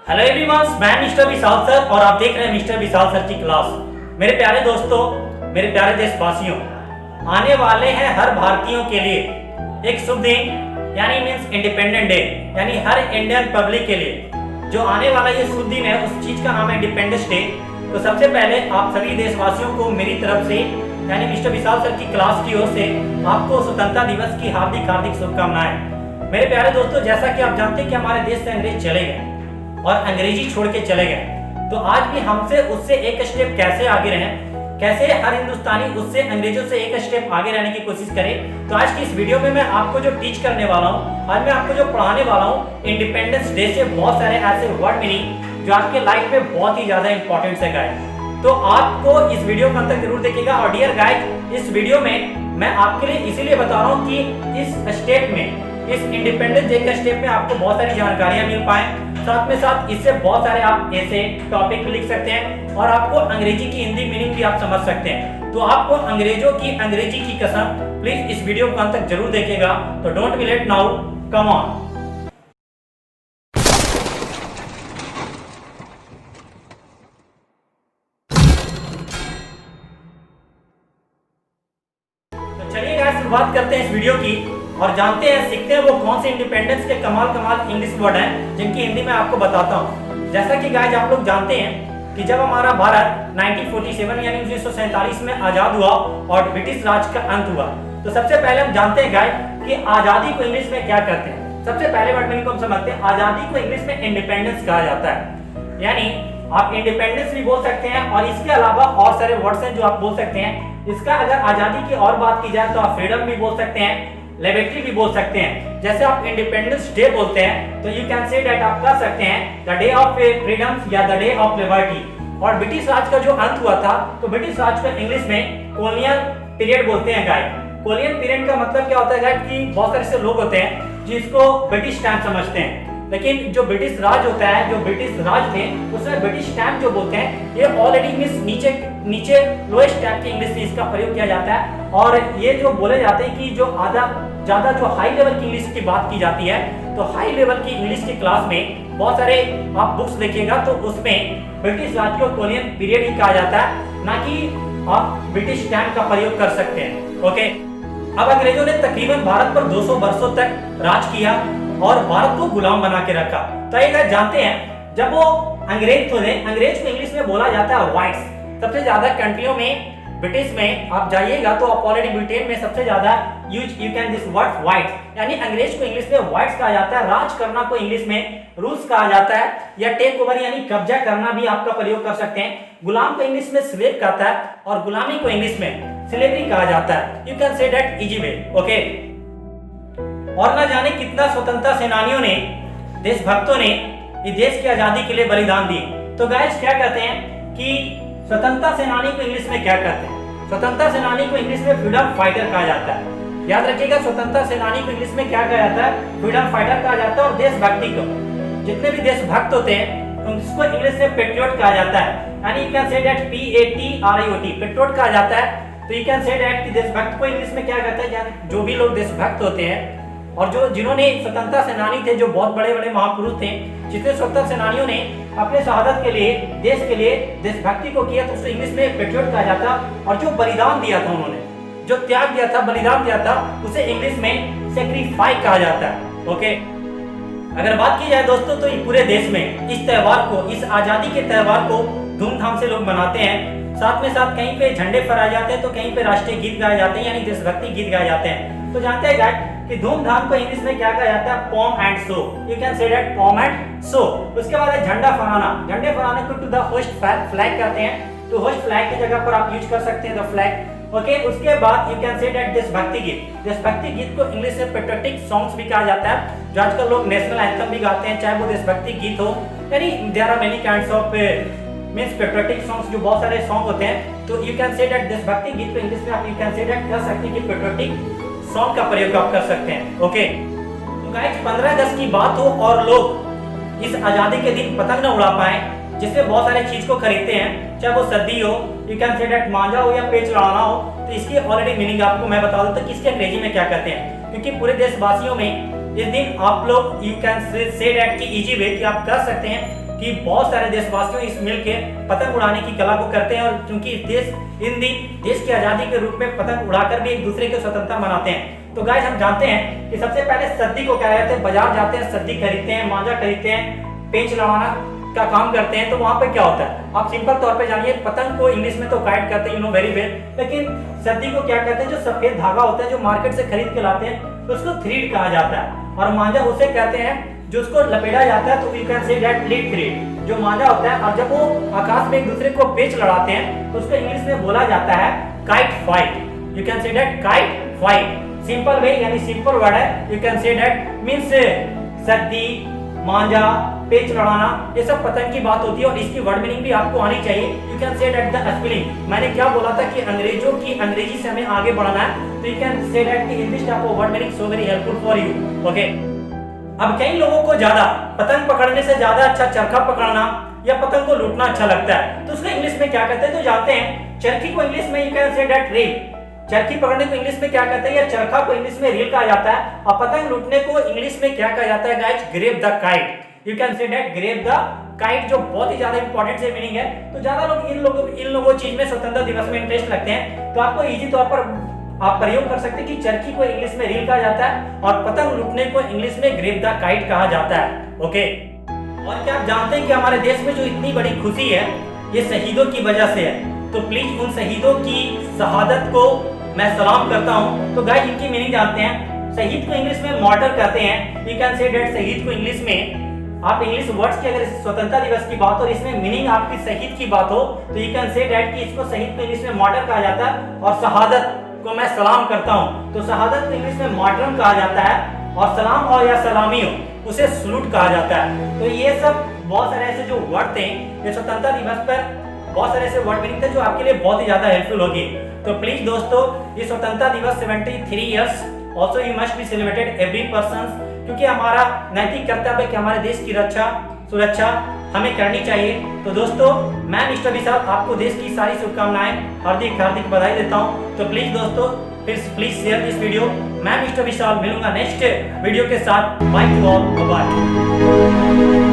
Hello everyone, मैं mister विशाल sir और आप देख रहे हैं मिस्टर विशाल सर की क्लास। मेरे प्यारे दोस्तों, मेरे प्यारे देशवासियों, आने वाले हैं हर भारतीयों के लिए एक शुभ दिन, यानी मीन्स इंडिपेंडेंट डे, यानी हर इंडियन पब्लिक के लिए जो आने वाला ये शुभ दिन है उस चीज का नाम है इंडिपेंडेंस डे। तो सबसे पहले आप सभी देशवासियों को मेरी तरफ से यानी मिस्टर विशाल सर की क्लास की ओर से आपको स्वतंत्रता दिवस की हार्दिक हार्दिक शुभकामनाएं। मेरे प्यारे दोस्तों, जैसा कि आप जानते हैं कि हमारे देश से अंग्रेज चले गए और अंग्रेजी छोड़ के चले गए, तो आज भी हमसे उससे एक स्टेप कैसे आगे रहें, कैसे हर हिंदुस्तानी उससे अंग्रेजों से एक स्टेप आगे रहने की कोशिश करे। तो आज की इस वीडियो में मैं आपको जो टीच करने वाला हूँ, आज मैं आपको जो पढ़ाने वाला हूँ, इंडिपेंडेंस डे से बहुत सारे ऐसे वर्ड मीनिंग जो आपके लाइफ में बहुत ही ज्यादा इंपॉर्टेंट है गाइस। तो आपको इस वीडियो को अंत तक जरूर देखिएगा। और डियर गाइस, इस वीडियो में मैं आपके लिए इसीलिए बता रहा हूँ कि इस स्टेप में, इस इंडिपेंडेंस डे के स्टेप में आपको बहुत सारी जानकारियां मिल पाए, साथ में साथ इससे बहुत सारे आप ऐसे टॉपिक भी लिख सकते हैं और आपको अंग्रेजी की हिंदी मीनिंग भी आप समझ सकते हैं। तो आपको अंग्रेजों की अंग्रेजी की कसम, प्लीज इस वीडियो को अंत तक जरूर देखिएगा। तो don't be late now, come on. तो चलिए गाइस, शुरुआत करते हैं इस वीडियो की और जानते हैं, सीखते हैं वो कौन से इंडिपेंडेंस के कमाल कमाल इंग्लिश वर्ड हैं जिनकी हिंदी में आपको बताता हूँ। जैसा कि गाइस आप लोग जानते हैं कि जब हमारा भारत 1947 यानी 1947 में आजाद हुआ और ब्रिटिश राज का अंत हुआ, तो सबसे पहले हम जानते हैं गाइस कि आजादी को इंग्लिश में क्या कहते हैं। सबसे पहले वर्ड मीनिंग को हम समझते हैं। आजादी को इंग्लिश में इंडिपेंडेंस कहा जाता है, यानी आप इंडिपेंडेंस भी बोल सकते हैं और इसके अलावा और सारे वर्ड्स हैं जो आप बोल सकते हैं। इसका अगर आजादी की और बात की जाए तो आप फ्रीडम भी बोल सकते हैं, लिबर्टी भी बोल सकते हैं। जैसे आप इंडिपेंडेंस डे बोलते हैं तो यू कैन से दैट आप कह सकते हैं द डे ऑफ फ्रीडम या द डे ऑफ लिबर्टी। और ब्रिटिश राज का जो अंत हुआ था, तो ब्रिटिश राज को इंग्लिश में कॉलोनियल पीरियड बोलते हैं गाइस। कॉलोनियल पीरियड का मतलब क्या होता है गाइस कि बहुत सारे ऐसे लोग होते हैं जिसको ब्रिटिश टाइम समझते हैं, लेकिन जो ब्रिटिश राज होता है, जो ब्रिटिश राज थे उसमें ब्रिटिश टाइम जो बोलते हैं, ये ऑलरेडी मींस नीचे लोएस्ट टाइप की इंग्लिश में इसका प्रयोग किया जाता है। और ये जो बोले जाते हैं कि जो ज्यादा जो हाई लेवल की इंग्लिश की बात की जाती है, तो हाई लेवल की इंग्लिश की क्लास में बहुत सारे आप बुक्स देखिएगा तो उसमें ब्रिटिश राज को कॉलोनियल पीरियड ही कहा जाता है, ना कि आप ब्रिटिश टाइम का प्रयोग कर सकते हैं। ओके, अब अंग्रेजों ने तकरीबन भारत पर 200 वर्षों तक राज किया और भारत को गुलाम बना के रखा। तो ये जानते हैं, जब वो अंग्रेज थे, अंग्रेज को इंग्लिश में बोला जाता है व्हाइट्स। सबसे ज्यादा कंट्रियों में, ब्रिटिश में आप जाइएगा तो आप ऑलरेडी ब्रिटेन में सबसे ज्यादा you can this word white, यानी अंग्रेज को इंग्लिश में व्हाइट्स कहा जाता है। राज करना को इंग्लिश में रूल्स कहा जाता है, या टेक ओवर यानी कब्जा करना भी आपका प्रयोग कर सकते हैं। गुलाम को इंग्लिश में स्लेव कहता है और गुलामी को इंग्लिश में स्लेवरी कहा जाता है। You can say that easy way. Okay, और ना जाने कितना स्वतंत्रता सेनानियों ने, देशभक्तों ने इस देश की आजादी के लिए बलिदान दिए। तो गाइस क्या कहते हैं कि स्वतंत्रता सेनानी को इंग्लिश में क्या कहते हैं? स्वतंत्रता सेनानी को इंग्लिश में फ्रीडम फाइटर कहा जाता है। याद रखिएगा, स्वतंत्रता सेनानी को इंग्लिश में क्या कहा जाता है? फ्रीडम फाइटर कहा जाता है। और देशभक्ति को, जितने भी देशभक्त होते हैं उसको इंग्लिश में पेट्रियट कहा जाता है, यानी you can say that PATRIOT, patriot कहा जाता है। तो यू कैन से दैट कि देशभक्त को इंग्लिश में क्या कहते हैं? जो भी लोग देशभक्त होते हैं और जो जिन्होंने स्वतंत्रता सेनानी थे, जो बहुत बड़े बड़े महापुरुष थे, जितने स्वतंत्रता सेनानियों ने अपने शहादत के लिए, देश के लिए, देशभक्ति को किया, तो उसको इंग्लिश में पेट्रियट कहा जाता। और जो बलिदान दिया था उन्होंने, जो त्याग दिया था, बलिदान दिया था, उसे इंग्लिश में सैक्रिफाइस कहा जाता है। ओके, अगर बात की जाए दोस्तों तो पूरे देश में इस त्योहार को, इस आजादी के त्योहार को धूमधाम से लोग मनाते हैं। साथ में साथ कहीं पे झंडे फहराए जाते हैं तो कहीं पे राष्ट्रीय गीत गाए जाते हैं, यानी देशभक्ति गीत गाए जाते हैं। तो जानते हैं गाइस कि धूमधाम को इंग्लिश में क्या कहा जाता है? Pomp and show. You can say that pomp and show. उसके बाद है झंडा फहराना। झंडे फहराने को टू द होस्ट फ्लैग कहते हैं। तो होस्ट फ्लैग की जगह पर आप यूज कर सकते हैं द फ्लैग। ओके, उसके बाद यू कैन से दैट देशभक्ति गीत। देशभक्ति गीत को इंग्लिश में पेट्रियोटिक सॉन्ग्स भी कहा जाता है, जो आजकल लोग नेशनल एंथम भी गाते हैं, चाहे वो देशभक्ति गीत हो, यानी there are many kinds of means patriotic songs, जो बहुत सारे सॉन्ग होते हैं। तो यू कैन से दैट देशभक्ति गीत को इंग्लिश में आप यू कैन से दैट कह सकते हैं कि पेट्रियोटिक सॉन्ग का प्रयोग आप कर सकते हैं। ओके, तो गाइस 15 अगस्त की बात हो और लोग इस आजादी के दिन पतंग न उड़ा पाए, जिसमें बहुत सारे चीज को खरीदते हैं, चाहे वो सर्दी हो, यू कैन से दैट मांझा हो या पेच लड़ाना हो, तो इसकी ऑलरेडी मीनिंग आपको मैं बता दूं तो इसके अंग्रेजी में क्या कहते हैं, क्योंकि पूरे देशवासियों में इस दिन आप लोग यू कैन से दैट की इजी वे कि आप कह सकते हैं कि बहुत सारे देशवासियों इस मिल के पतंग उड़ाने की कला को करते हैं, और क्योंकि इन दिन देश की आजादी के रूप में पतंग उड़ाकर भी एक दूसरे की स्वतंत्रता मनाते हैं। तो गाइस हम जानते हैं कि सबसे पहले सद्दी को क्या कहते हैं, बाजार जाते हैं, सद्दी खरीदते हैं, मांझा खरीदते हैं, पेंच लड़ाना का काम करते हैं। तो वहां पे क्या होता है आप सिंपल तौर पे जानिए, पतंग को इंग्लिश में तो काइट कहते हैं, यू नो वेरी वेल, लेकिन सद्दी को क्या कहते हैं, जो सफेद धागा होता है जो मार्केट से खरीद के लाते हैं उसको थ्रीड कहा जाता है, और मांझा उसे कहते हैं जो उसको लपेटा जाता है, तो you can say that lead thread जो मांझा होता है। और जब वो आकाश में एक दूसरे को पेच लड़ाते हैं तो उसको इंग्लिश में बोला जाता है kite fight, you can say that kite fight. Simple way यानी सिंपल वर्ड है, you can say that means सद्दी, मांझा, पेच लड़ाना, ये सब पतंग की बात होती है, और इसकी वर्ड मीनिंग भी आपको आनी चाहिए। You can say that the spelling, मैंने क्या बोला था कि अंग्रेजों की अंग्रेजी से हमें आगे बढ़ना है, तो you can say that in this type of word meaning so very helpful for you. Okay, अब कई लोगों को ज्यादा पतंग पकड़ने से ज्यादा अच्छा चरखा पकड़ना या पतंग को लूटना अच्छा लगता है, तो उसको इंग्लिश में क्या कहते हैं तो जानते हैं। चरखी को इंग्लिश में you can say that reel, चरखी पकड़ने को इंग्लिश में क्या कहते हैं, या चरखा को इंग्लिश में रील कहा जाता है, और पतंग लूटने को इंग्लिश में क्या कहा जाता है guys, grab the kite, you can say that grab the kite, जो बहुत ही ज्यादा इंपॉर्टेंट से मीनिंग है। तो ज्यादा लोग इन लोगों चीज में स्वतंत्रता दिवस में इंटरेस्ट लगते हैं, तो आपको इजी तौर पर आप प्रयोग कर सकते हैं कि चरखी को इंग्लिश में रील कहा जाता है और पतंग लूटने को इंग्लिश में ग्रेब द काइट कहा जाता है। ओके, और क्या आप जानते हैं कि हमारे देश में जो इतनी बड़ी खुशी है ये शहीदों की वजह से है, तो प्लीज उन शहीदों की शहादत को मैं सलाम करता हूं। तो गाइस इनकी मीनिंग जानते हैं। शहीद को इंग्लिश में मार्टर कहते हैं, यू कैन से दैट शहीद को इंग्लिश में, आप इंग्लिश वर्ड्स की अगर स्वतंत्रता दिवस की बात हो और इसमें मीनिंग आपकी शहीद की बात हो तो यू कैन से दैट कि इसको शहीद को इंग्लिश में मार्टर कहा जाता है, और शहादत को मैं सलाम करता हूं, तो शहादत को इंग्लिश में मार्टरम कहा जाता है, और सलाम और या सलामी हो उसे सलूट कहा जाता है। तो ये सब बहुत सारे ऐसे जो वर्ड थे ये स्वतंत्रता दिवस पर बहुत सारे ऐसे वर्ड मीनिंग थे जो आपके लिए बहुत ही ज्यादा हेल्पफुल होगी। तो प्लीज दोस्तों ये स्वतंत्रता दिवस 73 years also you must be celebrated every person, क्योंकि हमारा नैतिक कर्तव्य है कि हमारे देश की रक्षा सुरक्षा हमें करनी चाहिए। तो दोस्तों मैं मिस्टर विशाल आपको देश की सारी शुभकामनाएं हार्दिक हार्दिक बधाई देता हूं। तो प्लीज दोस्तों प्लीज शेयर दिस वीडियो। मैं मिस्टर विशाल मिलूंगा नेक्स्ट वीडियो के साथ। Bye to all, bye.